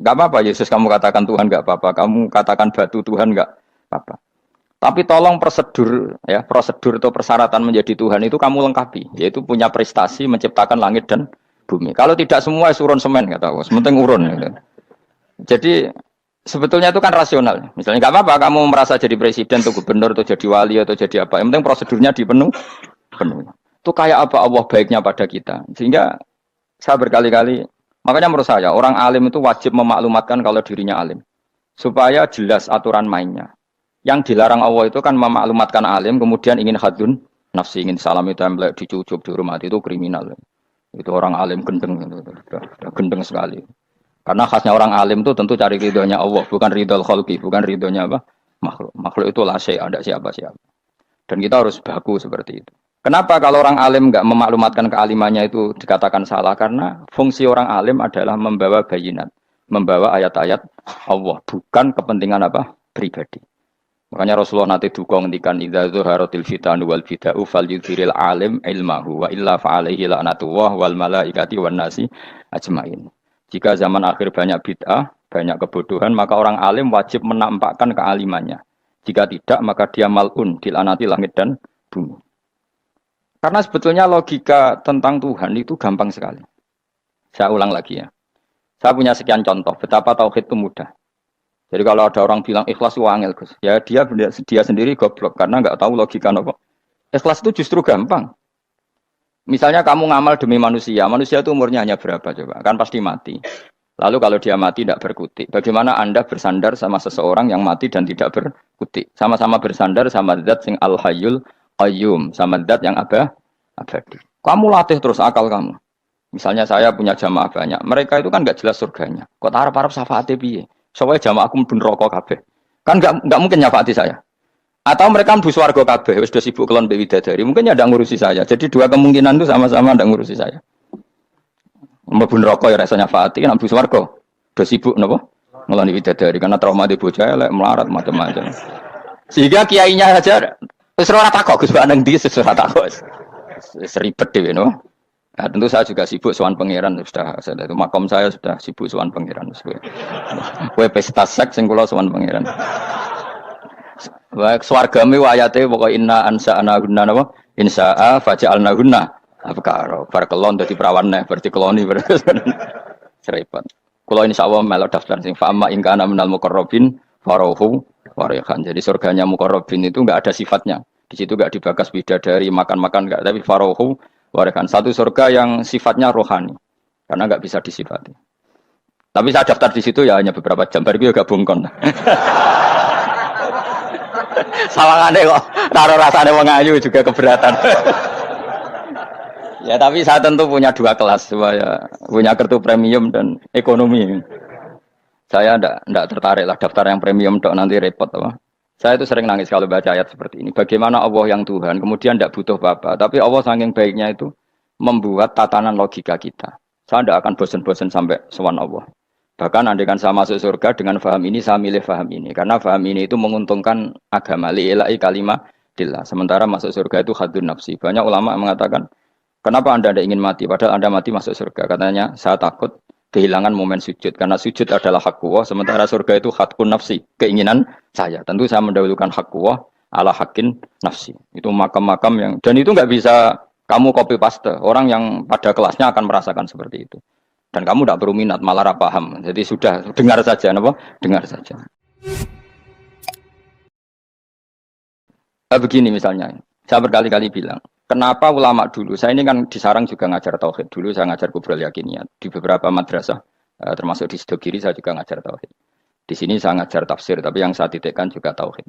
Nggak apa-apa Yesus kamu katakan Tuhan nggak apa-apa, kamu katakan batu Tuhan nggak apa-apa. Tapi tolong prosedur ya, prosedur atau persyaratan menjadi Tuhan itu kamu lengkapi, yaitu punya prestasi menciptakan langit dan bumi. Kalau tidak semua urun semen kata aku, sementing urun gitu. Jadi sebetulnya itu kan rasional. Misalnya nggak apa-apa kamu merasa jadi presiden atau gubernur atau jadi wali atau jadi apa. Yang penting prosedurnya penuh. Itu kayak apa Allah baiknya pada kita. Sehingga saya berkali-kali, makanya menurut saya orang alim itu wajib memaklumatkan kalau dirinya alim. Supaya jelas aturan mainnya. Yang dilarang Allah itu kan memaklumatkan alim, kemudian ingin hadun, nafsi ingin salam itu template dicucuk, dihormati itu kriminal. Itu orang alim gendeng, udah gendeng sekali. Karena khasnya orang alim itu tentu cari ridhonya Allah, bukan ridhol khalqi, bukan ridhonya apa? Makhluk. Makhluk itu lah ada siapa-siapa. Dan kita harus baku seperti itu. Kenapa kalau orang alim nggak memaklumatkan kealimannya itu dikatakan salah? Karena fungsi orang alim adalah membawa bayinat, membawa ayat-ayat Allah, bukan kepentingan apa? Pribadi. Makanya Rasulullah nanti duka ngendikan idza zuharatil fitanu wal bid'u falyudhiril alim ilmahu wa illa fa'alaihi la'natullah wal malaikati wan nasi ajmain. Jika zaman akhir banyak bid'ah, banyak kebodohan, maka orang alim wajib menampakkan kealimannya. Jika tidak, maka dia mal'un, dilaknati langit dan bumi. Karena sebetulnya logika tentang Tuhan itu gampang sekali. Saya ulang lagi ya. Saya punya sekian contoh betapa tauhid itu mudah. Jadi kalau ada orang bilang ikhlas itu angel, Gus. Ya dia sendiri goblok karena nggak tahu logika apa. Ikhlas itu justru gampang. Misalnya kamu ngamal demi manusia itu umurnya hanya berapa coba? Kan pasti mati. Lalu kalau dia mati tidak berkutik. Bagaimana Anda bersandar sama seseorang yang mati dan tidak berkutik? Sama-sama bersandar sama zat sing al-hayyul qayyum, sama zat yang abadi. Kamu latih terus akal kamu. Misalnya saya punya jamaah banyak. Mereka itu kan nggak jelas surganya. Kok harap-harap syafaate piye? Soalnya jamaah aku mlebu neraka kabeh. Kan enggak mungkin nyafaati saya. Atau mereka mlebu swarga kabeh, wis do sibuk kelon mbek widadari. Mungkin ya ndak ngurusi saya. Jadi dua kemungkinan itu sama-sama ndak ngurusi saya. Mlebu neraka ya rasa nyafaati, kan mlebu swarga do sibuk napa? Ngeloni widadari karena trauma di bocah elek melarat macam-macam. Sehingga kiainya saja wis ora takok Gus Pak nang ndi wis ora takok. Wis ribet dhewe no. Nah, tentu saya juga sibuk sowan pangeran sudah itu makom saya sudah sibuk sowan pangeran. Kowe pesta seks sing kula sowan pangeran. Wa swargame ayate pokoke inna ansa'na gunna napa? Insa'a faja'alna gunna. Abkaro bar kelon dadi perawan neh berarti keloni serepot. Kula insyaallah melok daftar sing fa'ama in kana minal muqarrabin farohu warihan. Jadi surganya muqarrabin itu enggak ada sifatnya. Di situ enggak dibakas bidadari makan-makan enggak, tapi farohu warikan satu surga yang sifatnya rohani karena nggak bisa disifati. Tapi saya daftar di situ ya hanya beberapa jam. Baru juga bungkon. Sawangane kok taruh rasanya mengayu juga keberatan. Ya tapi saya tentu punya dua kelas, punya kartu premium dan ekonomi. Saya enggak tertarik lah daftar yang premium dok nanti repot apa. Saya itu sering nangis kalau baca ayat seperti ini. Bagaimana Allah yang Tuhan, kemudian tidak butuh apa-apa. Tapi Allah saking baiknya itu membuat tatanan logika kita. Saya tidak akan bosan-bosan sampai sowan Allah. Bahkan andaikan saya masuk surga dengan faham ini, saya milih faham ini. Karena faham ini itu menguntungkan agama. Li'ilai kalimatillah. Sementara masuk surga itu hadun nafsi. Banyak ulama mengatakan, kenapa Anda tidak ingin mati? Padahal Anda mati masuk surga. Katanya, saya takut kehilangan momen sujud. Karena sujud adalah hak Allah, sementara surga itu hakun nafsi, keinginan saya. Tentu saya mendahulukan hak Allah ala hakin nafsi. Itu makam-makam yang, dan itu nggak bisa kamu copy paste. Orang yang pada kelasnya akan merasakan seperti itu. Dan kamu tidak perlu minat, malah paham. Jadi sudah, dengar saja. Apa? Dengar saja. Nah, begini misalnya, saya berkali-kali bilang, kenapa ulama dulu, saya ini kan di Sarang juga ngajar tauhid. Dulu saya ngajar kubrul yakiniyat di beberapa madrasah, termasuk di Sidogiri saya juga ngajar tauhid. Di sini saya ngajar tafsir, tapi yang saya titikkan juga tauhid.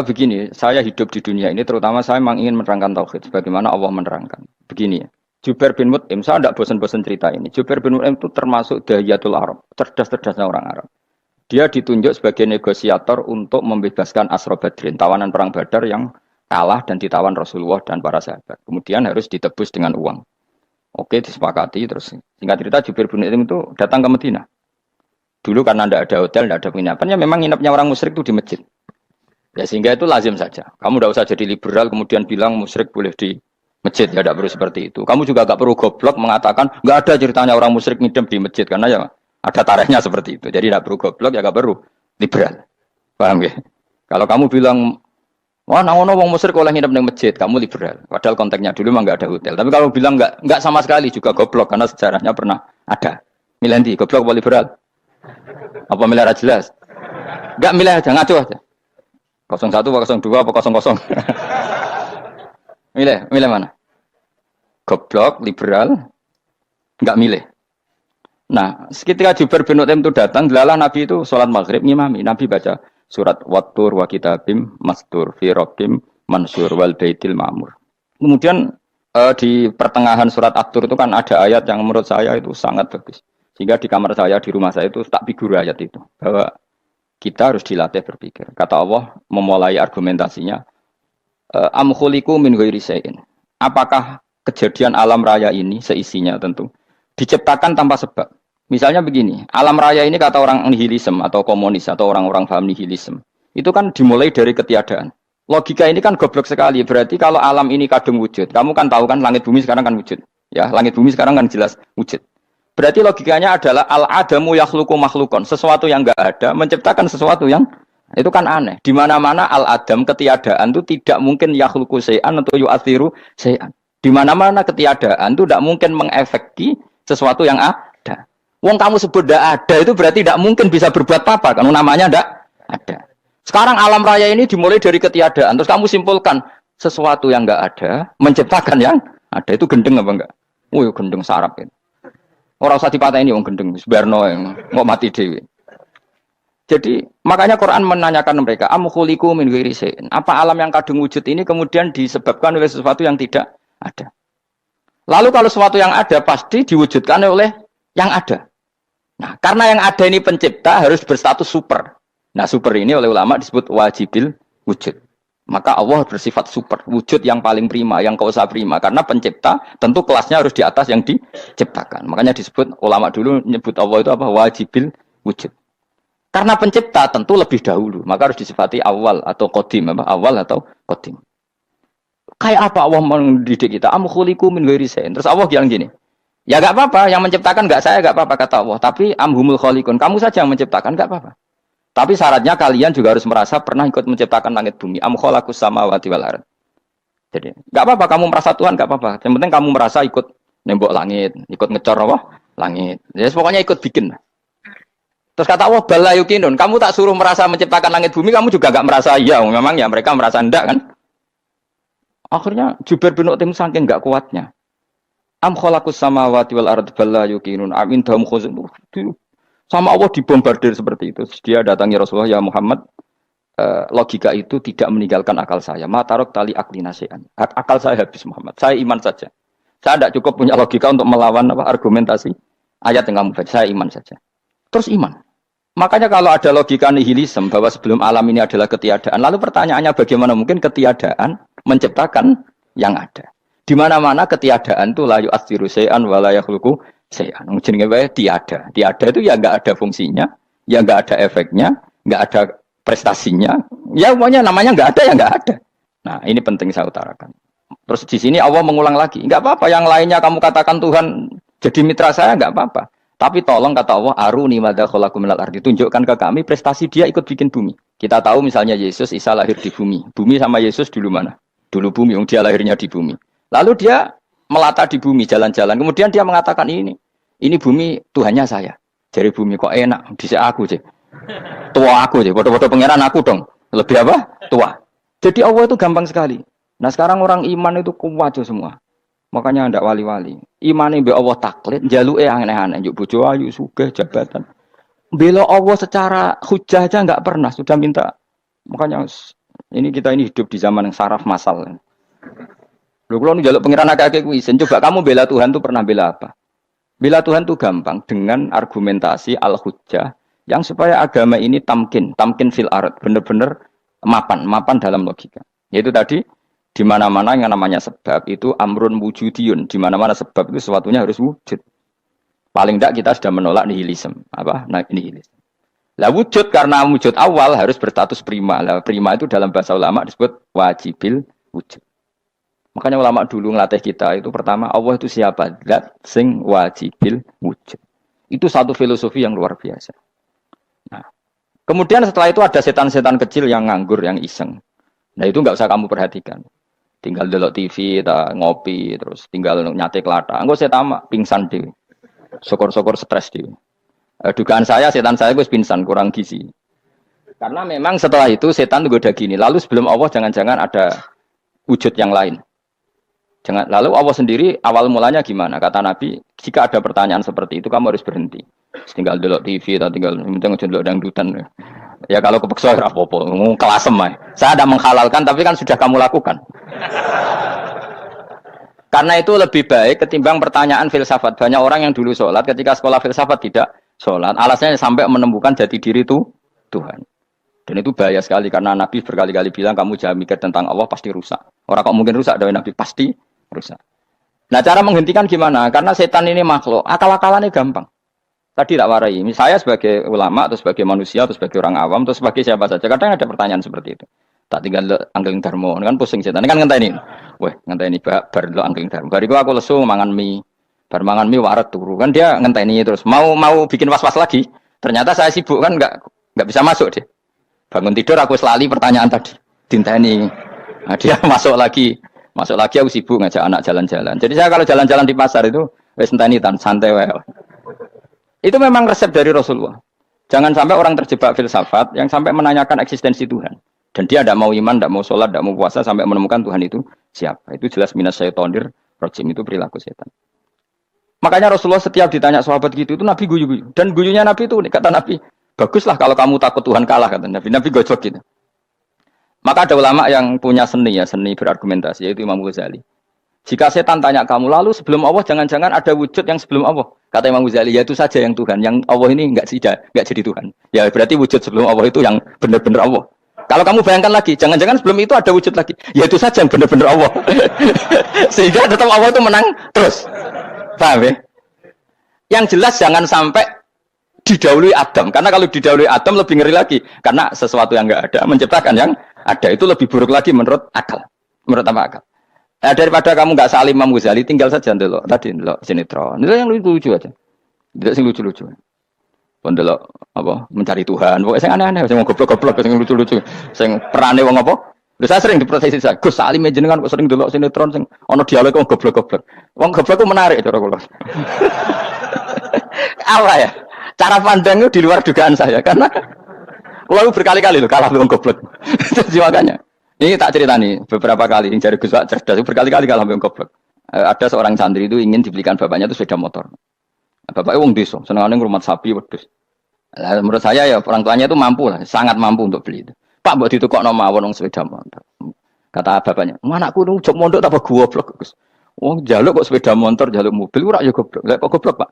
Begini, saya hidup di dunia ini, terutama saya memang ingin menerangkan tauhid, sebagaimana Allah menerangkan. Begini ya, Jubair bin Mut'im, saya tidak bosan-bosan cerita ini. Jubair bin Mut'im itu termasuk dahiyatul Arab, cerdas-cerdasnya orang Arab. Dia ditunjuk sebagai negosiator untuk membebaskan Asra Badrin, tawanan perang Badar yang kalah dan ditawan Rasulullah dan para sahabat. Kemudian harus ditebus dengan uang. Oke, disepakati. Terus singkat cerita Jubair bin Mut'im itu datang ke Madinah. Dulu karena tidak ada hotel, tidak ada penginapan, ya memang nginapnya orang musyrik itu di masjid. Ya sehingga itu lazim saja. Kamu tidak usah jadi liberal kemudian bilang musyrik boleh di masjid, ya tidak perlu seperti itu. Kamu juga tidak perlu goblok mengatakan nggak ada ceritanya orang musyrik ngidam di masjid, karena ya Ada tarehnya seperti itu. Jadi tidak perlu goblok ya nggak perlu liberal. Paham ya? Kalau kamu bilang wah, nangono wong Mesir kalau nginep di masjid, kamu liberal. Padahal konteksnya dulu memang nggak ada hotel. Tapi kalau bilang nggak sama sekali juga goblok karena sejarahnya pernah ada. Milih di goblok apa liberal? Apa milih jelas? Nggak milih aja, ngaco aja. 01 apa 02 apa 00. milih mana? Goblok, liberal, nggak milih. Nah, ketika Jubair bin Mut'im itu datang, delalah Nabi itu sholat maghrib ngimami. Nabi baca surat Wattur wa kitabim mastur fi rakim mansur wal baitil ma'mur. Kemudian di pertengahan surat At-Tur itu kan ada ayat yang menurut saya itu sangat bagus. Sehingga di kamar saya, di rumah saya itu tak figur ayat itu. Bahwa kita harus dilatih berpikir. Kata Allah memulai argumentasinya, am khuliqu min ghairi syai'in. Apakah kejadian alam raya ini seisinya tentu diciptakan tanpa sebab? Misalnya begini, alam raya ini kata orang nihilisme atau komunis atau orang-orang paham nihilisme, itu kan dimulai dari ketiadaan. Logika ini kan goblok sekali. Berarti kalau alam ini kadung wujud, kamu kan tahu kan langit bumi sekarang kan wujud. Ya, langit bumi sekarang kan jelas wujud. Berarti logikanya adalah al-adamu yakhluqu makhlukon, sesuatu yang enggak ada menciptakan sesuatu yang itu kan aneh. Di mana-mana al-adam ketiadaan itu tidak mungkin yakhluqu syai'an atau yu'athiru syai'an. Di mana-mana ketiadaan itu tidak mungkin mengefeki sesuatu yang ada. Wong kamu sebut tidak ada itu berarti tidak mungkin bisa berbuat apa-apa kan namanya tidak ada. Sekarang alam raya ini dimulai dari ketiadaan. Terus kamu simpulkan sesuatu yang enggak ada menciptakan yang ada itu gendeng apa enggak? Oh, gendeng sarap itu. Orang usah dipatahin wong gendeng sebarno yang mau mati dewi. Jadi makanya Quran menanyakan mereka am khuliqu min ghairi syai'in. Apa alam yang kadung wujud ini kemudian disebabkan oleh sesuatu yang tidak ada. Lalu kalau sesuatu yang ada pasti diwujudkan oleh yang ada. Nah, karena yang ada ini pencipta harus berstatus super. Nah, super ini oleh ulama disebut wajibil wujud. Maka Allah bersifat super, wujud yang paling prima, yang kausa prima. Karena pencipta tentu kelasnya harus di atas yang diciptakan. Makanya disebut ulama dulu nyebut Allah itu apa? Wajibil wujud. Karena pencipta tentu lebih dahulu, maka harus disifati awal atau qadim, apa? Awal atau qadim. Kayak apa Allah mendidik kita? Am khuliqu min ghairi syai'in. Terus Allah bilang gini. Ya enggak apa-apa, yang menciptakan enggak saya, enggak apa-apa kata Allah. Tapi amhumul khaliqun, kamu saja yang menciptakan, enggak apa-apa. Tapi syaratnya kalian juga harus merasa pernah ikut menciptakan langit bumi. Am khalaqus samawati wal ardh. Jadi, enggak apa-apa kamu merasa Tuhan, enggak apa-apa. Yang penting kamu merasa ikut nembok langit, ikut ngecor apa? Langit. Ya pokoknya ikut bikin. Terus kata Allah, bala yukinun, kamu tak suruh merasa menciptakan langit bumi, kamu juga enggak merasa iya, memang ya mereka merasa enggak kan? Akhirnya Jubair bin Mut'im saking enggak kuatnya. Am khalaqus samawati wal ardh balla yuqinun amin dahum khuzun. Sama Allah dibombardir seperti itu. Dia datangi Rasulullah, ya Muhammad, logika itu tidak meninggalkan akal saya. Matarok tali akli nasean. Akal saya habis Muhammad. Saya iman saja. Saya tidak cukup punya logika untuk melawan argumentasi ayat yang kamu baca. Saya iman saja. Terus iman. Makanya kalau ada logika nihilisme bahwa sebelum alam ini adalah ketiadaan, lalu pertanyaannya bagaimana mungkin ketiadaan menciptakan yang ada? Di mana-mana ketiadaan itu la yu'atsiru syai'an wa la yakhluqu syai'an. Jenenge wae tiada. Tiada itu ya enggak ada fungsinya, ya enggak ada efeknya, enggak ada prestasinya. Ya pokoknya namanya enggak ada ya enggak ada. Nah, ini penting saya utarakan. Terus di sini Allah mengulang lagi, enggak apa-apa yang lainnya kamu katakan Tuhan jadi mitra saya enggak apa-apa. Tapi tolong kata Allah, aruni madza khalaqu minal ardi, tunjukkan ke kami prestasi dia ikut bikin bumi. Kita tahu misalnya Yesus Isa lahir di bumi. Bumi sama Yesus dulu mana? Dulu bumi, dia lahirnya di bumi. Lalu dia melata di bumi, jalan-jalan. Kemudian dia mengatakan ini bumi Tuhannya saya. Jadi bumi kok enak, bisa aku sih. Tua aku sih, bodoh-bodoh pangeran aku dong. Lebih apa? Tua. Jadi Allah itu gampang sekali. Nah sekarang orang iman itu kuat semua. Makanya ndak wali-wali. Imane mbek Allah taklid, jaluke aneh-aneh, njuk bojo ayu, sugih, jabatan. Bela Allah secara hujah aja enggak pernah, sudah minta. Makanya ini kita hidup di zaman yang saraf masal. Lho kula njaluk pangeran akeh-akeh kuwi, coba kamu bela Tuhan tuh pernah bela apa? Bela Tuhan tuh gampang dengan argumentasi al-hujjah yang supaya agama ini tamkin fil ard, benar-benar mapan dalam logika. Yaitu tadi di mana-mana yang namanya sebab itu amrun wujudiyun, di mana-mana sebab itu sesuatunya harus wujud. Paling tidak kita sudah menolak nihilisme. Apa? Nah, nihilisme. Lah wujud karena wujud awal harus berstatus prima. Lah prima itu dalam bahasa ulama disebut wajibil wujud. Makanya ulama dulu ngelatih kita itu pertama Allah itu siapa? Zat sing wajibil wujud. Itu satu filosofi yang luar biasa. Nah, kemudian setelah itu ada setan-setan kecil yang nganggur, yang iseng. Nah itu nggak usah kamu perhatikan. Tinggal delok TV, ngopi, terus tinggal nyate kelata. Enggak saya tamak, pingsan dewe. Syukur-syukur stres dewe. Dugaan saya, setan saya gue pingsan, kurang gizi. Karena memang setelah itu setan itu udah gini. Lalu sebelum Allah jangan-jangan ada wujud yang lain. Lalu Allah sendiri awal mulanya gimana? Kata Nabi, jika ada pertanyaan seperti itu kamu harus berhenti. Tinggal delok TV atau tinggal delok dangdutan. Ya kalau kepeksa apa-apa, kelasem ae. Saya ada menghalalkan tapi kan sudah kamu lakukan. Karena itu lebih baik ketimbang pertanyaan filsafat. Banyak orang yang dulu sholat ketika sekolah filsafat tidak sholat. Alasannya sampai menemukan jati diri itu Tuhan. Dan itu bahaya sekali karena Nabi berkali-kali bilang kamu jangan mikir tentang Allah pasti rusak. Orang kok mungkin rusak dari Nabi pasti rusak. Nah cara menghentikan gimana? Karena setan ini makhluk, akal-akalannya gampang. Tadi tak warai. Saya sebagai ulama atau sebagai manusia atau sebagai orang awam atau sebagai siapa saja. Kadang ada pertanyaan seperti itu. Tak tinggal anggeling dharma, kan pusing setan. Ini kan ngenteni. Weh, ngenteni bar lo anggeling dharma. Bariku aku lesu mangan mie. Bar mangan mie waret turu. Kan dia ngenteni terus. Mau bikin was-was lagi. Ternyata saya sibuk kan enggak bisa masuk deh. Bangun tidur aku selali pertanyaan tadi. Dinteni. Nah, dia masuk lagi aku sibuk ngajak anak jalan-jalan. Jadi saya kalau jalan-jalan di pasar itu wis enteni tan santai wae. Itu memang resep dari Rasulullah. Jangan sampai orang terjebak filsafat yang sampai menanyakan eksistensi Tuhan. Dan dia tidak mau iman, tidak mau sholat, tidak mau puasa sampai menemukan Tuhan itu siapa. Itu jelas minas syaitonir rajim, itu perilaku setan. Makanya Rasulullah setiap ditanya sahabat gitu itu Nabi guyu-guyu. Dan guyunya Nabi itu kata Nabi, baguslah kalau kamu takut Tuhan kalah kata Nabi. Nabi gojok gitu. Maka ada ulama yang punya seni berargumentasi yaitu Imam Ghazali. Jika setan tanya kamu lalu sebelum Allah jangan-jangan ada wujud yang sebelum Allah. Kata Imam Ghazali ya itu saja yang Tuhan. Yang Allah ini enggak jadi Tuhan. Ya berarti wujud sebelum Allah itu yang benar-benar Allah. Kalau kamu bayangkan lagi, jangan-jangan sebelum itu ada wujud lagi. Ya itu saja yang benar-benar Allah. Sehingga tetap Allah itu menang terus. Paham ya? Yang jelas jangan sampai didahului Adam. Karena kalau didahului Adam lebih ngeri lagi. Karena sesuatu yang enggak ada menciptakan yang ada. Itu lebih buruk lagi menurut akal. Menurut apa akal? Nah, daripada kamu enggak salim Imam Ghazali, tinggal saja ndelok. Tadi ndelok sinetron. Itu yang lucu-lucu aja. Tidak sing lucu-lucu. Pendelok apa mencari Tuhan. Pokoknya sing aneh-aneh, sing goblok-goblok, sing lucu-lucu, sing perane wong apa? Lha saya sering diprotes saya. Gus Salim jenengan kok sering delok sinetron sing ana dialog wong goblok-goblok. Wong goblok ku menarik cara kula. Apa ya? Cara pandang itu di luar dugaan saya karena kula berkali-kali lho kalah wong goblok. Jadi makanya ini tak ceritani beberapa kali yang jari Gus Pak cerdas berkali-kali kalah wong goblok. Ada seorang santri itu ingin dibelikan bapaknya itu sepeda motor. Bapaknya wong desa, senengane ngrumat sapi wedhus. Lah menurut saya ya orang tuanya itu mampu lah, sangat mampu untuk beli itu. Pak mbok ditukokno mawon wong sepeda motor. Kata bapaknya, "Anakku nu jog mondok tak goblok, Gus." Wong njaluk kok sepeda motor, njaluk mobil ora ya goblok. Lah kok goblok, Pak?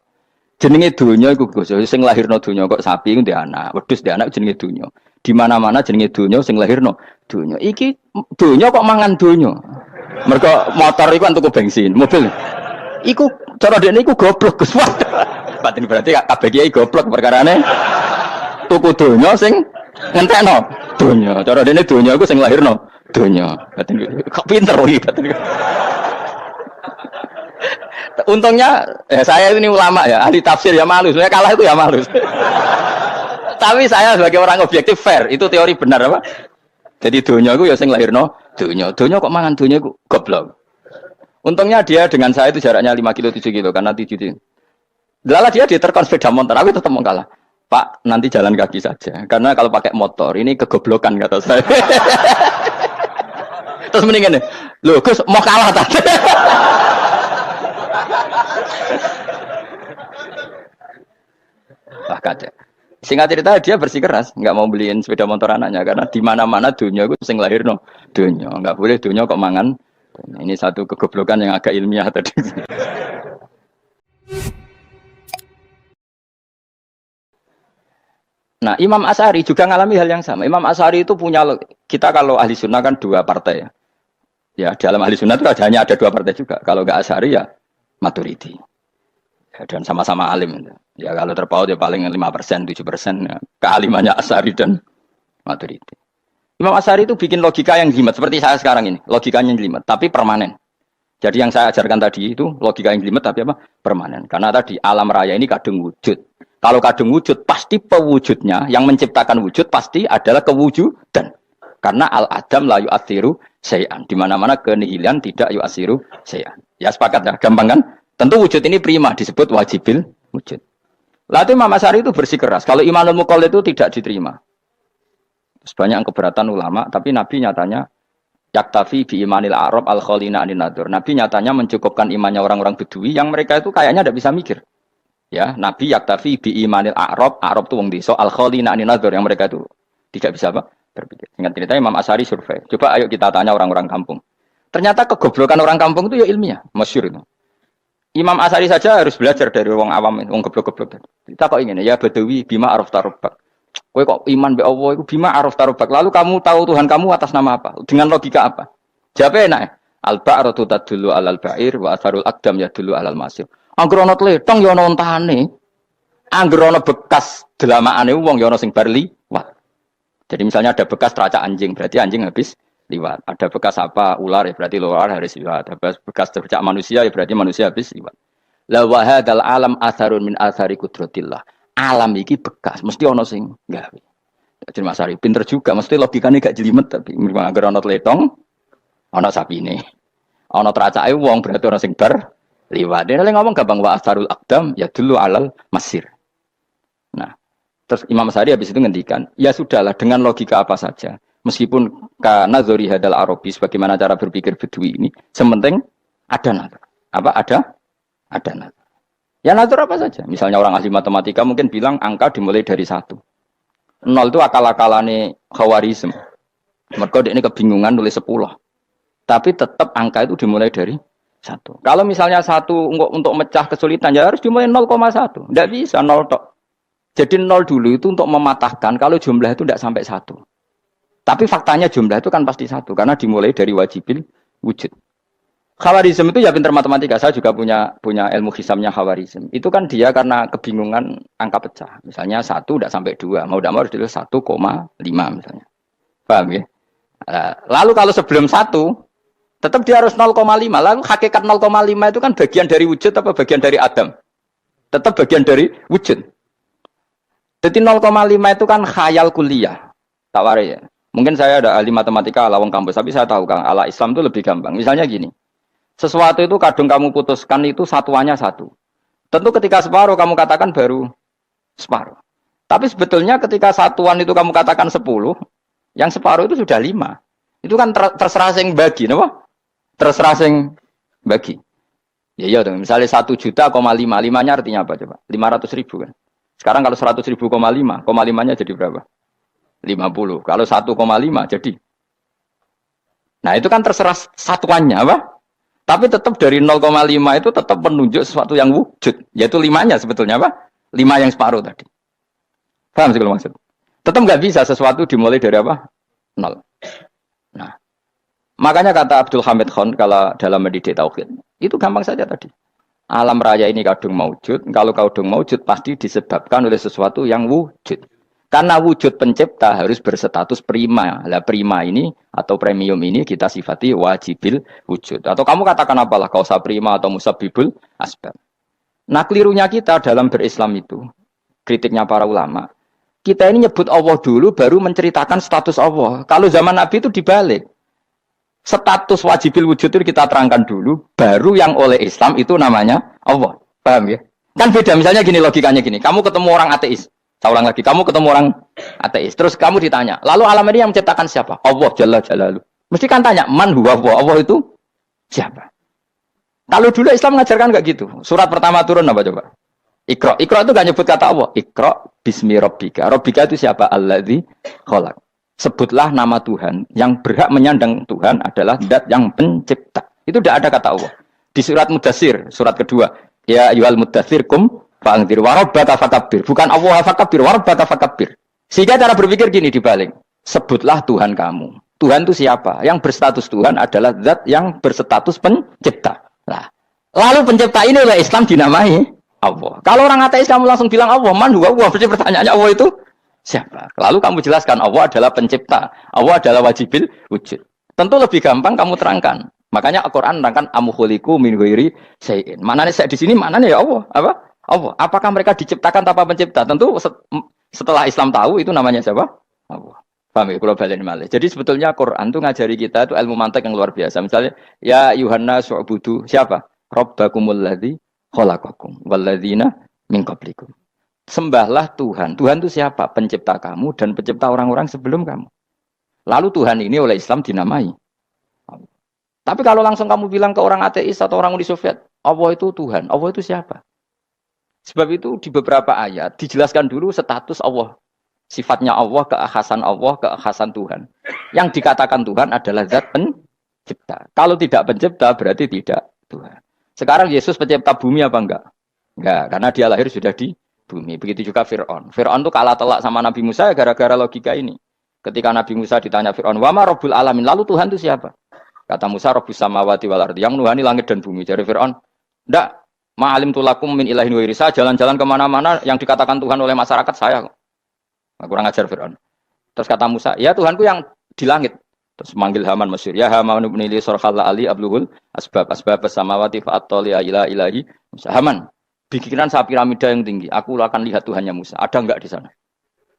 Jenenge donya iku Gus, sing lahirno donya kok sapi iku ndek anak, wedhus ndek anak jenenge donya. Di mana-mana jenenge donya sing lahirno donya. Iki donya kok mangan donya. Mergo motor iku kan tuku bensin, mobil. Iku cara dekne iku goblok Gus. Batin berarti kabeh kiai goblok perkarane tuku donya sing ngentekno donya. Cara dekne donya iku sing lahirno donya. Batin kok pinter iki batin. Untungnya saya ini ulama ya, ahli tafsir ya malu. Saya kalah itu ya malu. Tapi saya sebagai orang objektif fair, itu teori benar apa? Jadi donya iku ya sing lahirno donya. Donya kok mangan donya iku goblok. Untungnya dia dengan saya itu jaraknya 5 kilo 7 kilo karena 7 kilo. Lala dia diterkon sepeda motor, aku tetap mau kalah. Pak, nanti jalan kaki saja. Karena kalau pakai motor ini kegoblokan kata saya. Terus mendingan nih, loh Gus mau kalah tadi. Wah kaca. Singkat cerita dia bersikeras, nggak mau beliin sepeda motor anaknya karena di mana-mana dunia gue sing lahir no dunia, nggak boleh dunia kok mangan. Ini satu kegoblokan yang agak ilmiah tadi. Nah, Imam Asy'ari juga mengalami hal yang sama. Imam Asy'ari itu punya, kita kalau ahli sunnah kan 2 partai ya. Ya, dalam ahli sunnah itu hanya ada 2 partai juga. Kalau nggak Asy'ari ya Maturidi. Ya, dan sama-sama alim. Ya kalau terpaut ya paling 5%, 7% ya. Kealimannya Asy'ari dan Maturidi. Imam Asy'ari itu bikin logika yang jelimet seperti saya sekarang ini. Logikanya jelimet, tapi permanen. Jadi yang saya ajarkan tadi itu logika yang jelimet tapi apa? Permanen. Karena tadi alam raya ini kadung wujud. Kalau kadung wujud pasti pewujudnya yang menciptakan wujud pasti adalah kewujudan. Karena al-adam la yu'athiru syai'an. Di mana-mana kenihilan tidak yu'athiru syai'an. Ya sepakat ya, gampang kan? Tentu wujud ini prima disebut wajibil wujud. Lalu Imam Asy'ari itu bersikeras. Kalau imanul muqallid itu tidak diterima. Sebanyak keberatan ulama, tapi Nabi nyatanya yaktafi bi imanil Arab al khalina anin nadur. Nabi nyatanya mencukupkan imannya orang-orang Bedui yang mereka itu kayaknya tidak bisa mikir. Ya, Nabi yaktafi bi imanil Arab itu wong desa al khalina anin nadur yang mereka itu tidak bisa apa? Berpikir. Ingat cerita Imam Asy'ari survei. Coba ayo kita tanya orang-orang kampung. Ternyata kegoblokan orang kampung itu ya ilmiah, masyhur itu. Imam Asy'ari saja harus belajar dari wong awam, wong goblok-goblok. Kita kok ingin ya Badawi bima araf tarubbak. Kowe kok iman be Allah itu bima araf tarubbak. Lalu kamu tahu Tuhan kamu atas nama apa? Dengan logika apa? Jawabnya enak. Al-ba'ratu tadullu 'alal ba'ir wa atharul aqdam yadullu 'alal masir. Angger ana tletong ya ana ontane. Angger ana bekas delamaane wong ya ana sing bar liwat. Jadi misalnya ada bekas teracak anjing, berarti anjing habis liwat. Ada bekas apa ular ya berarti ular harus liwat. Ada bekas tercak manusia ya berarti manusia habis liwat. La wa hadzal alam atharun min athari qudratillah. Alam iki bekas mesti ana sing gawe. Jadi Mas Ari pinter juga, mesti logikane gak jelimet tapi agar ana tletong ana sapine. Ana teracake wong berarti ana sing bar liwat. Dia ngomong gampang wa atharul aqdam ya dulu alal masir. Nah, terus Imam Asy'ari habis itu ngendikan, ya sudahlah dengan logika apa saja. Meskipun karena zori hadal Arabi sebagaimana cara berpikir Bedui ini, sementing ada nazar. Apa ada nazar. Ya nazar apa saja. Misalnya orang ahli matematika mungkin bilang angka dimulai dari 1. 0 itu akal-akalane Khawarizm. Mereka ini kebingungan nulis 10. Tapi tetap angka itu dimulai dari 1. Kalau misalnya 1 untuk mecah kesulitan ya harus dimulai 0,1. Tidak bisa 0 tok. Jadi 0 dulu itu untuk mematahkan kalau jumlah itu tidak sampai 1. Tapi faktanya jumlah itu kan pasti 1 karena dimulai dari wajibil wujud. Khawarizm itu ya pintar matematika. Saya juga punya ilmu hisamnya Khawarizm. Itu kan dia karena kebingungan angka pecah. Misalnya 1 tidak sampai 2. Mau tidak mau harus ditulis 1,5 misalnya. Paham ya? Lalu kalau sebelum 1 tetap dia harus 0,5. Lalu hakikat 0,5 itu kan bagian dari wujud apa bagian dari Adam? Tetap bagian dari wujud. Jadi 0,5 itu kan khayal kuliah. Tak warai ya. Mungkin saya ada ahli matematika ala wong kampus, tapi saya tahu Kang, ala Islam itu lebih gampang. Misalnya gini. Sesuatu itu kadang kamu putuskan itu satuannya 1. Tentu ketika separuh kamu katakan baru separuh. Tapi sebetulnya ketika satuan itu kamu katakan 10, yang separuh itu sudah 5. Itu kan terserah sing bagi, napa? Terserah sing bagi. Ya iya dong, misalnya 1 juta, 5, 5-nya artinya apa coba? 500 ribu kan. Sekarang kalau 100 ribu, 5-nya jadi berapa? 50. Kalau 1,5 jadi. Nah itu kan terserah satuannya apa? Tapi tetap dari 0,5 itu tetap menunjuk sesuatu yang wujud. Yaitu 5-nya sebetulnya apa? 5 yang separuh tadi. Paham sih kalau maksud? Tetap nggak bisa sesuatu dimulai dari apa? 0. Nah, makanya kata Abdul Hamid Khan kalau dalam mendidik tauhid, itu gampang saja tadi. Alam raya ini kadung maujud. Kalau kadung maujud pasti disebabkan oleh sesuatu yang wujud. Karena wujud pencipta harus berstatus prima. Lah prima ini atau premium ini kita sifati wajibil wujud. Atau kamu katakan apalah kausa prima atau musabibul asbab. Nah kelirunya kita dalam berislam itu, kritiknya para ulama, kita ini nyebut Allah dulu baru menceritakan status Allah. Kalau zaman Nabi itu dibalik. Status wajibil wujud itu kita terangkan dulu, baru yang oleh Islam itu namanya Allah. Paham ya? Kan beda, misalnya gini logikanya gini, kamu ketemu orang ateis. Saya ulang lagi, kamu ketemu orang ateis, terus kamu ditanya, lalu alam ini yang menciptakan siapa? Allah Jalla Jalaluh. Mesti kan tanya, man huwa Allah itu siapa? Kalau dulu Islam mengajarkan enggak gitu. Surat pertama turun apa coba? Iqra. Iqra itu enggak nyebut kata Allah. Iqra bismi rabbika. Rabbika itu siapa? Alladzi khalaq. Sebutlah nama Tuhan. Yang berhak menyandang Tuhan adalah zat yang pencipta. Itu tidak ada kata Allah. Di surat Mudatsir, surat kedua, ya ayyuhal mudatsir kum fa'anzir wa rabbaka fakabbir. Bukan Allah fakabbir, wa rabbaka fakabbir. Sehingga cara berpikir gini dibalik. Sebutlah Tuhan kamu. Tuhan itu siapa? Yang berstatus Tuhan adalah zat yang berstatus pencipta. Nah, lalu pencipta ini oleh Islam dinamai Allah. Kalau orang ateis kamu langsung bilang Allah, man huwa Allah. Berarti pertanyaannya Allah itu siapa? Lalu kamu jelaskan Allah adalah pencipta. Allah adalah wajibil wujud. Tentu lebih gampang kamu terangkan. Makanya Al-Qur'an nerangkan amkhuliqu min ghairi syai'in. Manane saya di sini manane ya Allah. Apa? Allah. Apakah mereka diciptakan tanpa pencipta? Tentu setelah Islam tahu itu namanya siapa? Allah. Paham ya? Kalau balen malih. Jadi sebetulnya Quran itu ngajari kita itu ilmu mantek yang luar biasa. Misalnya ya Yuhanna su'budu siapa? Rabbakumul ladzi khalaqakum walladzina min qablikum. Sembahlah Tuhan. Tuhan itu siapa? Pencipta kamu dan pencipta orang-orang sebelum kamu. Lalu Tuhan ini oleh Islam dinamai. Tapi kalau langsung kamu bilang ke orang ateis atau orang Uni Soviet, Allah itu Tuhan. Allah itu siapa? Sebab itu di beberapa ayat dijelaskan dulu status Allah. Sifatnya Allah, keakhasan Tuhan. Yang dikatakan Tuhan adalah zat pencipta. Kalau tidak pencipta berarti tidak Tuhan. Sekarang Yesus pencipta bumi apa enggak? Enggak, karena dia lahir sudah di bumi. Begitu juga Fir'aun. Fir'aun itu kalah telak sama Nabi Musa gara-gara logika ini. Ketika Nabi Musa ditanya Fir'aun, "Wa ma rabbul alamin?" Lalu Tuhan itu siapa? Kata Musa, Rabbus samawati wal ardi, yang nuhani langit dan bumi. Dari Fir'aun, enggak, ma'alim tulakum min ilahin wa irisa, jalan-jalan kemana-mana yang dikatakan Tuhan oleh masyarakat saya. Kurang ajar Fir'aun. Terus kata Musa, ya Tuhanku yang di langit. Terus manggil Haman Mesir, ya Haman ibn Ili sorkhalla ali abluhul asbab samawati fa'attoli ila ilahi. Musa, Haman, bikinan saya piramida yang tinggi, aku akan lihat Tuhannya Musa. Ada enggak di sana?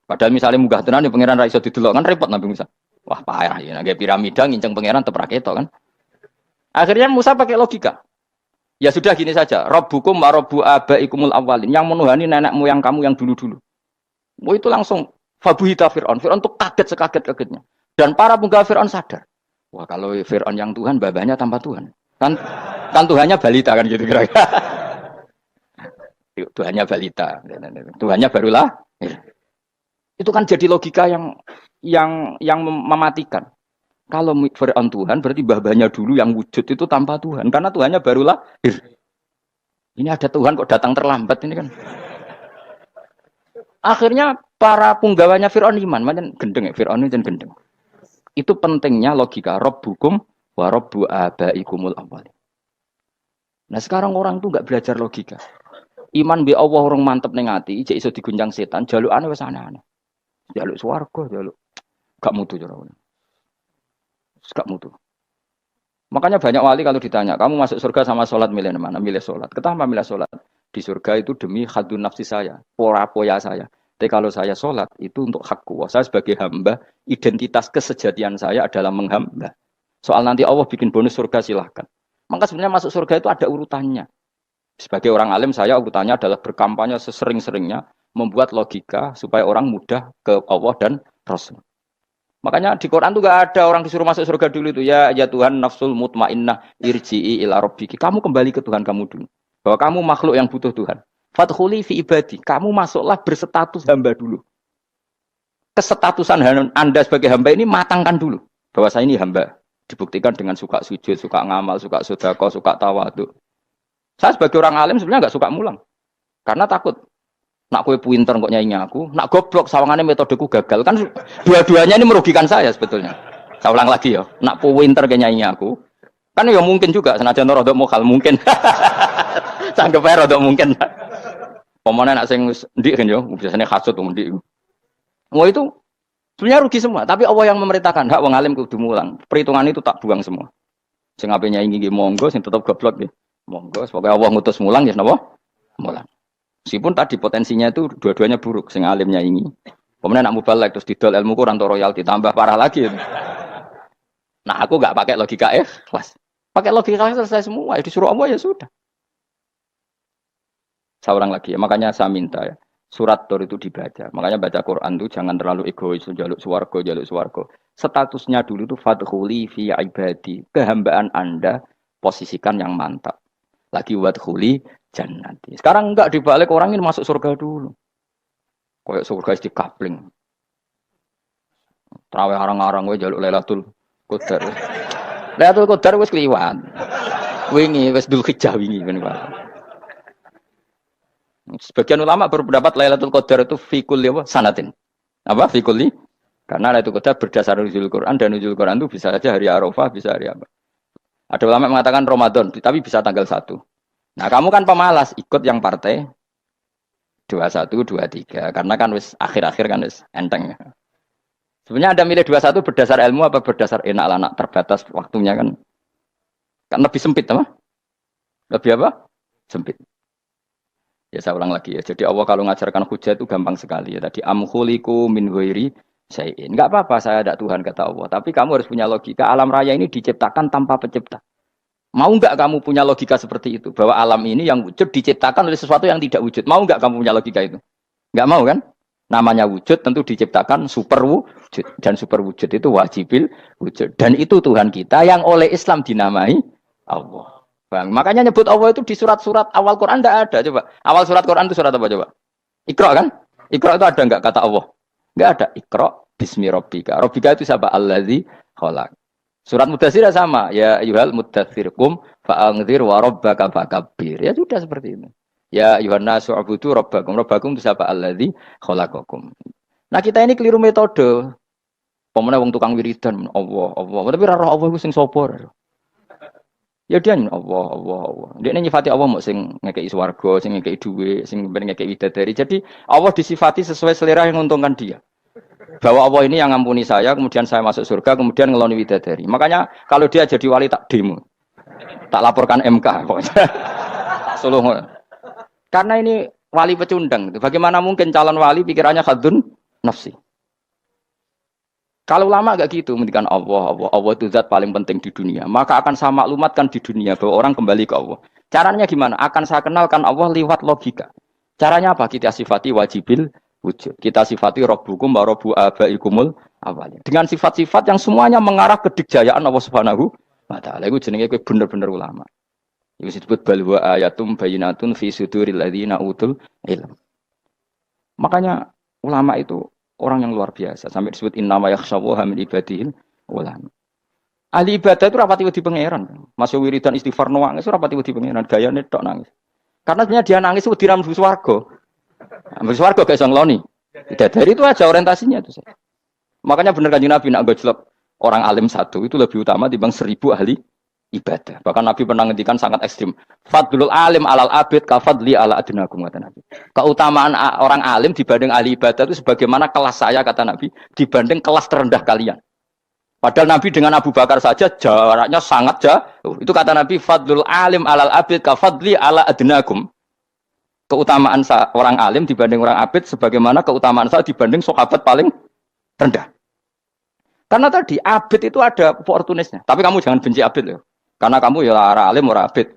Padahal misalnya munggah tenan, pangeran ra iso didelok kan repot Nabi Musa. Wah parah ya, nggak piramida nginceng pangeran teprak itu kan. Akhirnya Musa pakai logika. Ya sudah gini saja, Rabbukum wa Rabbu abaikumul awwalin, yang menuhani nenek moyang kamu yang dulu-dulu. Itu langsung fabuhita Fir'aun. Fir'aun tuh kaget sekaget-kagetnya. Dan para penggawa Fir'aun sadar. Wah kalau Fir'aun yang Tuhan, babanya tanpa Tuhan. Kan Tuhannya balita kan gitu kira-kira. Tuhannya balita. Tuhannya barulah. Itu kan jadi logika yang mematikan. Kalau Fir'aun Tuhan berarti babanya dulu yang wujud itu tanpa Tuhan. Karena Tuhannya baru lahir. Ini ada Tuhan kok datang terlambat ini kan. Akhirnya para punggawanya Fir'aun iman. Macam gendeng ya, Fir'aun itu gendeng. Itu pentingnya logika. Rabbukum wa Rabbu abaikumul awwalin. Nah sekarang orang tuh nggak belajar logika. Iman bi Allah orang mantep ning ati, cek iso diguncang setan, jalukane wis aneh-aneh. Jaluk swarga, jaluk gak mutu cara. Gak mutu. Makanya banyak wali kalau ditanya, kamu masuk surga sama sholat milih mana? Milih sholat. Kenapa milih sholat? Di surga itu demi khadun nafsi saya, poya saya. Tapi kalau saya sholat itu untuk hakku. Saya sebagai hamba, identitas kesejatian saya adalah menghamba. Soal nanti Allah bikin bonus surga silahkan. Maka sebenarnya masuk surga itu ada urutannya. Sebagai orang alim saya urutannya adalah berkampanye sesering-seringnya, membuat logika supaya orang mudah ke Allah dan Rasul. Makanya di Quran tuh gak ada orang disuruh masuk surga dulu itu. Ya Tuhan nafsul mutmainnah irji'i ila rabbiki. Kamu kembali ke Tuhan kamu dulu. Bahwa kamu makhluk yang butuh Tuhan. Fadkhuli fi ibadi. Kamu masuklah berstatus hamba dulu. Kesetatusan Anda sebagai hamba ini matangkan dulu. Bahwa saya ini hamba. Dibuktikan dengan suka sujud, suka ngamal, suka sedekah, suka tawadhu. Saya sebagai orang alim sebenarnya gak suka mulang. Karena takut. Nak kue pinter kok nyanyi aku, nak goblok sawangannya metodeku gagal kan dua-duanya ini merugikan saya sebetulnya. Saya ulang lagi ya, nak pinter kayak nyanyi aku, kan ya mungkin juga senajan rodok mokal mungkin, sanggup aja rodok mungkin. Pemenang nak sing ndik kan yo, biasanya hasut ndik. Wah itu sebenarnya rugi semua, tapi Allah yang memerintahkan hak wong alim kudu mulang. Perhitungan itu tak buang semua. Sing ape nyanyi nggih monggo, sing tetep goblok nggih monggo. Pokoke Allah ngutus mulang ya napa? Mulang. Meskipun tadi potensinya itu dua-duanya buruk, sing alimnya ini. Kemudian nak mubalek terus didol ilmu kurang atau royalti tambah parah lagi. Nah aku nggak pakai logika kelas, pakai logika selesai semua. Disuruh Allah ya sudah. Saya ulang lagi ya, makanya saya minta ya surat Tur itu dibaca. Makanya baca Quran itu jangan terlalu egois, jaluk swarga. Statusnya dulu itu fadkhuli fi ibadi, kehambaan Anda posisikan yang mantap. Lagi wadkhuli jannati. Sekarang enggak dibalik orang ini masuk surga dulu. Kayak surga di kapling. Terawih arang-arang we jaluk Lailatul Qadar. Lailatul Qadar wis kliwat. Wingi wis Dzulhijjah wingi ngene Pak. Sebagian ulama berpendapat Lailatul Qadar itu fikul sanatin. Apa fikuli? Karena Lailatul Qadar berdasar nuzul Quran dan nuzul Quran itu bisa saja hari Arafah, bisa hari apa. Ada ulama mengatakan Ramadan, tapi bisa tanggal 1. Nah kamu kan pemalas, ikut yang partai 21, 23. Karena kan wis akhir-akhir kan wis enteng. Sebenarnya Anda milih 21 berdasar ilmu apa berdasar enak terbatas waktunya kan. Kan lebih sempit apa? Lebih apa? Sempit. Ya saya ulang lagi ya. Jadi Allah kalau ngajarkan hujah itu gampang sekali ya. Tadi amkhuliku min ghairi syai'in. Enggak apa-apa saya ada Tuhan kata Allah. Tapi kamu harus punya logika. Alam raya ini diciptakan tanpa pencipta. Mau enggak kamu punya logika seperti itu? Bahwa alam ini yang wujud diciptakan oleh sesuatu yang tidak wujud. Mau enggak kamu punya logika itu? Enggak mau kan? Namanya wujud tentu diciptakan super wujud. Dan super wujud itu wajibil wujud. Dan itu Tuhan kita yang oleh Islam dinamai Allah. Bang, makanya nyebut Allah itu di surat-surat awal Quran tidak ada. Coba awal surat Quran itu surat apa coba? Iqra kan? Iqra itu ada enggak kata Allah? Enggak ada. Iqra bismi rabbika. Rabbika itu siapa? Allazi khalaq. Surat Mudatsir sama. Ya ayyuhal mudatsir qum fa'anzir wa rabbaka fakabbir. Ya sudah seperti itu. Ya ayyuhan nasu ubudu rabbakum. Rabbakum itu siapa? Allazi khalaqakum. Nah, kita ini keliru metode. Pemene wong tukang wiridan Allah, Allah. Tapi ora roh Allah iku sing sapa? Ya dia Allah. Dia nyifati Allah mau sing ngekei swarga, sing ngekei duit, sing ngekei widadari. Jadi Allah disifati sesuai selera yang menguntungkan dia. Bahwa Allah ini yang ngampuni saya, kemudian saya masuk surga, kemudian ngeloni widadari. Makanya kalau dia jadi wali tak demo, tak laporkan MK. Suluh. Karena ini wali pecundang. Bagaimana mungkin calon wali pikirannya khadun nafsi? Kalau lama gak gitu, mendikan Allah itu zat paling penting di dunia. Maka akan saya maklumatkan di dunia bahwa orang kembali ke Allah. Caranya gimana? Akan saya kenalkan Allah lewat logika. Caranya apa? Kita sifati wajibil wujud. Kita sifati Rabbukum wa Rabbu abaikumul awalin. Dengan sifat-sifat yang semuanya mengarah ke dikjayaan Allah Subhanahu wa taala. Itu jenenge kowe bener-bener ulama. Itu disebut bal wa ayatum bayyinatun fi suduril ladzina utul ilm. Makanya ulama itu orang yang luar biasa. Sampai disebut innama yakhshawaha min ibadihil ulama. Ahli ibadah itu rapati wedi pangeran. Masuk wiridan istighfar nangis rapati wedi pangeran. Gayane tok nangis. Karena sebenarnya dia nangis wedi ra mlebu swarga. Mlebu swarga gak iso ngloni. Dari itu aja orientasinya itu. Makanya benar Kanjeng Nabi nak gojlok orang alim satu itu lebih utama dibanding 1000 ahli ibadah. Bahkan Nabi pernah ngendikan sangat ekstrim. Fadlul alim alal abid ka fadli ala adnakum kata Nabi. Keutamaan orang alim dibanding ahli ibadah itu sebagaimana kelas saya kata Nabi dibanding kelas terendah kalian. Padahal Nabi dengan Abu Bakar saja jaraknya sangat jauh. Itu kata Nabi fadlul alim alal abid ka fadli ala adnakum. Keutamaan orang alim dibanding orang abid sebagaimana keutamaan saya dibanding sahabat paling rendah. Karena tadi abid itu ada opportunisnya. Tapi kamu jangan benci abid loh. Karena kamu ya ora alim ora abid.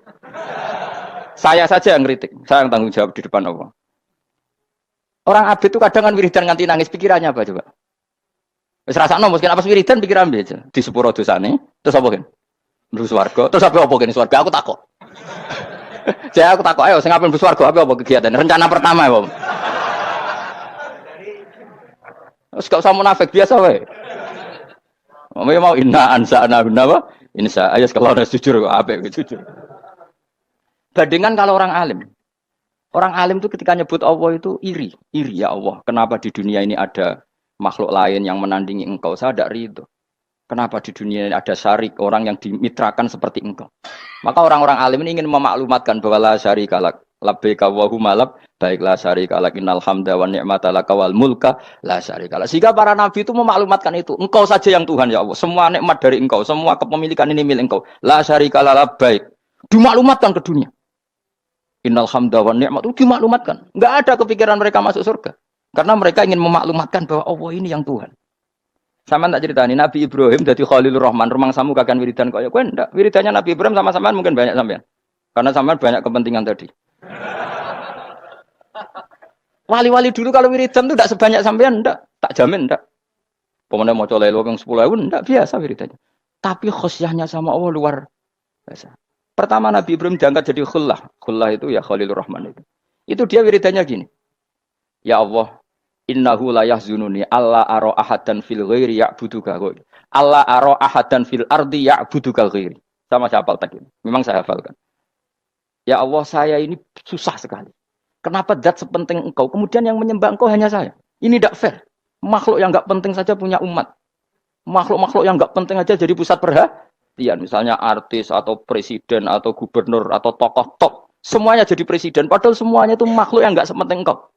Saya saja yang kritik, saya yang tanggung jawab di depan Allah. Orang abid itu kadang kan wiridan nganti nangis, pikirannya apa coba? Wis rasakno mungkin apa wiridan pikiran aja. Di sepuro dosane, terus apa kan? Mlebu swarga, terus apa kene swarga aku takok. Jadi aku takok ayo sing ape mlebu swarga apa kegiatan? Rencana pertama ya, Om. Terus gak usah munafik biasa wae. Mau inna ansa'na apa? Insya Allah kalau ada jujur apa jujur. Bandingan kalau orang alim. Orang alim itu ketika nyebut Allah itu iri ya Allah. Kenapa di dunia ini ada makhluk lain yang menandingi engkau? Saya tidak ridho. Kenapa di dunia ini ada syarik orang yang dimitrakan seperti engkau? Maka orang-orang alim ini ingin memaklumatkan bahwa la syarika lak labbaika wa huma lab baiklah syarika lak innal hamda wa ni'mata laka wal mulka la syarika lak. Sehingga para nabi itu memaklumatkan itu. Engkau saja yang Tuhan ya Allah. Semua nikmat dari engkau, semua kepemilikan ini milik engkau. La syarika lak baik. Dimaklumatkan ke dunia. Innal hamda wa ni'mat itu dimaklumatkan. Enggak ada kepikiran mereka masuk surga. Karena mereka ingin memaklumatkan bahwa Allah ini yang Tuhan. Sama tak ceritani Nabi Ibrahim dari Khalilur Rahman, rumang samu kagan wiridan kaya kowe ndak. Wiridannya Nabi Ibrahim sama sampean mungkin banyak sampean. Karena sampean banyak kepentingan tadi. Wali-wali dulu kalau wiridan itu tidak sebanyak sampean ndak, tak jamin ndak. Pemene maca lelo yang 10.000 ndak biasa wiridannya. Tapi khosyahnya sama Allah luar biasa. Pertama Nabi Ibrahim diangkat jadi khullah. Khullah itu ya Khalilur Rahman itu. Itu dia wiridannya gini. Ya Allah, innahu la yahzununi alla ara ahadan fil ghairi ya'buduka. Alla ara ahadan fil ardi ya'buduka ghairi. Sama saya hafal tadi. Memang saya hafalkan. Ya Allah, saya ini susah sekali. Kenapa zat sepenting engkau? Kemudian yang menyembah engkau hanya saya. Ini tidak fair. Makhluk yang enggak penting saja punya umat. Makhluk-makhluk yang enggak penting aja jadi pusat perhatian. Misalnya artis atau presiden atau gubernur atau tokoh top. Semuanya jadi presiden. Padahal semuanya itu makhluk yang enggak sepenting engkau.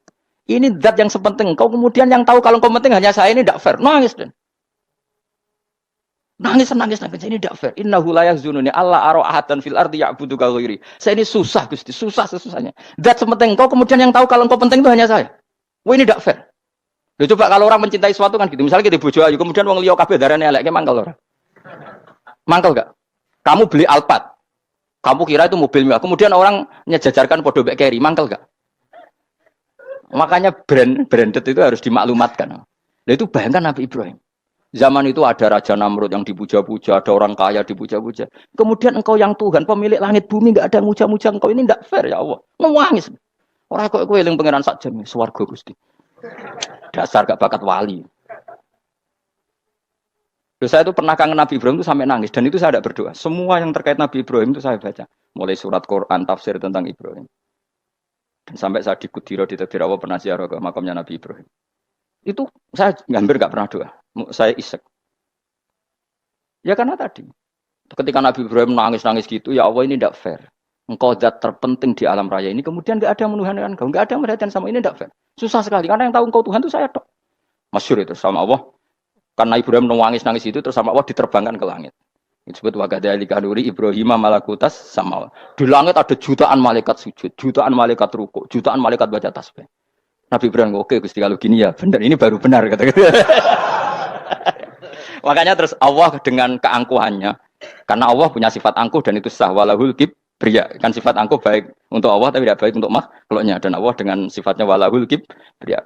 Ini zat yang sepenting engkau. Kemudian yang tahu kalau engkau penting hanya saya, ini tidak fair. Nangis dan. Nangis. Ini tidak fair. Innahu la yahzununi Allah ara ahadan fil ardi ya'budu ka ghairi. Saya ini susah Gusti, susah sesusahnya. Dat sementing kau kemudian yang tahu kalau engkau penting itu hanya saya. Wah ini tidak fair. Loh, coba kalau orang mencintai sesuatu kan gitu. Misalnya kita bojo ayu, kemudian wong liya kabeh darane elek, mangkel ora? Mangkel enggak? Kamu beli Alphard. Kamu kira itu mobil mewah. Kemudian orang nyejajarkan podo mek Carry, mangkel enggak? Makanya branded itu harus dimaklumatkan. Nah itu bayangkan Nabi Ibrahim. Zaman itu ada Raja Namrud yang dipuja-puja, ada orang kaya dipuja-puja. Kemudian engkau yang Tuhan, pemilik langit bumi, enggak ada yang muja-muja engkau. Ini enggak fair ya Allah. Nangis. Orang kok kowe eling pangeran sak jam, swarga Gusti. Dasar gak bakat wali. Terus saya itu pernah kangen Nabi Ibrahim itu sampai nangis. Dan itu saya tidak berdoa. Semua yang terkait Nabi Ibrahim itu saya baca. Mulai surat Quran, tafsir tentang Ibrahim. Dan sampai saya di Kudiro, di Tadbir Allah pernah ziarah ke makamnya Nabi Ibrahim. Itu saya hampir gak pernah doa. Saya isek. Ya karena tadi. Ketika Nabi Ibrahim nangis-nangis gitu, ya Allah ini tidak fair. Engkau zat terpenting di alam raya ini. Kemudian gak ada yang menuhankan engkau. Gak ada yang merhatikan sama ini tidak fair. Susah sekali. Karena yang tahu engkau Tuhan itu saya tok. Masyhur itu sama Allah. Karena Ibrahim nangis-nangis itu terus sama Allah diterbangkan ke langit. Itu disebut wakadzalika nuri Ibrahim malakutas sama Allah. Di langit ada jutaan malaikat sujud, jutaan malaikat rukuk, jutaan malaikat baca tasbih. Nabi Ibrahim oke Gusti kalau gini ya benar, ini baru benar kata-kata. Makanya terus Allah dengan keangkuhannya, karena Allah punya sifat angkuh dan itu sah walahul kibriya. Kan sifat angkuh baik untuk Allah tapi tidak baik untuk makhluknya. Dan Allah dengan sifatnya walahul kibriya.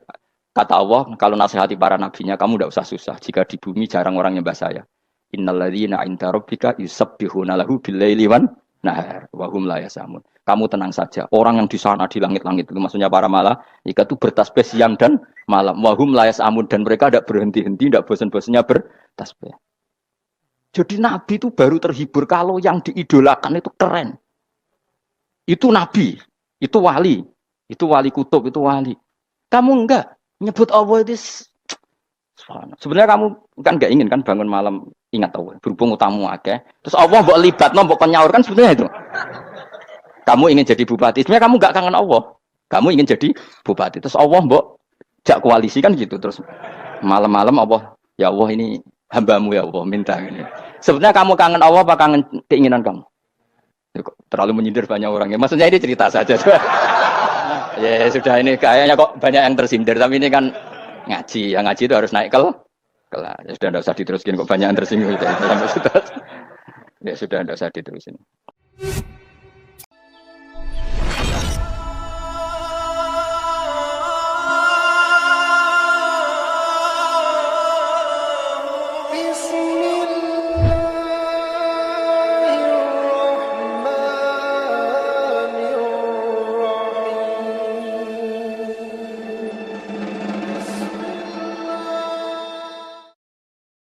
Kata Allah, kalau nasihati para nabinya, kamu tidak usah susah. Jika di bumi jarang orang nyembah saya. Innalladzina 'inda rabbika yusabbihuna lahu bil-laili wan nahar wa hum la yasamun. Kamu tenang saja. Orang yang di sana di langit-langit itu maksudnya para malaikat itu bertasbih siang dan malam. Wa hum la yasamun dan mereka tidak berhenti-henti, tidak bosan-bosannya bertasbih. Jadi nabi itu baru terhibur kalau yang diidolakan itu keren. Itu nabi, itu wali kutub, itu wali. Kamu enggak nyebut Allah itu sebenarnya kamu kan enggak ingin kan bangun malam ingat Allah berhubung utamu akeh terus Allah mbok libatno mbok nyaur kan sebenarnya itu kamu ingin jadi bupati sebenarnya kamu enggak kangen Allah kamu ingin jadi bupati terus Allah mbok jak koalisi kan gitu terus malam-malam Allah ya Allah ini hambamu ya Allah minta ini sebenarnya kamu kangen Allah apa kangen keinginan kamu terlalu menyindir banyak orang ya maksudnya ini cerita saja. Ya sudah ini kayaknya kok banyak yang tersindir tapi ini kan ngaji, yang ngaji itu harus naik kelas. Ya sudah tidak usah diteruskin kok banyak yang tersinggung. Ya sudah tidak usah diterusin.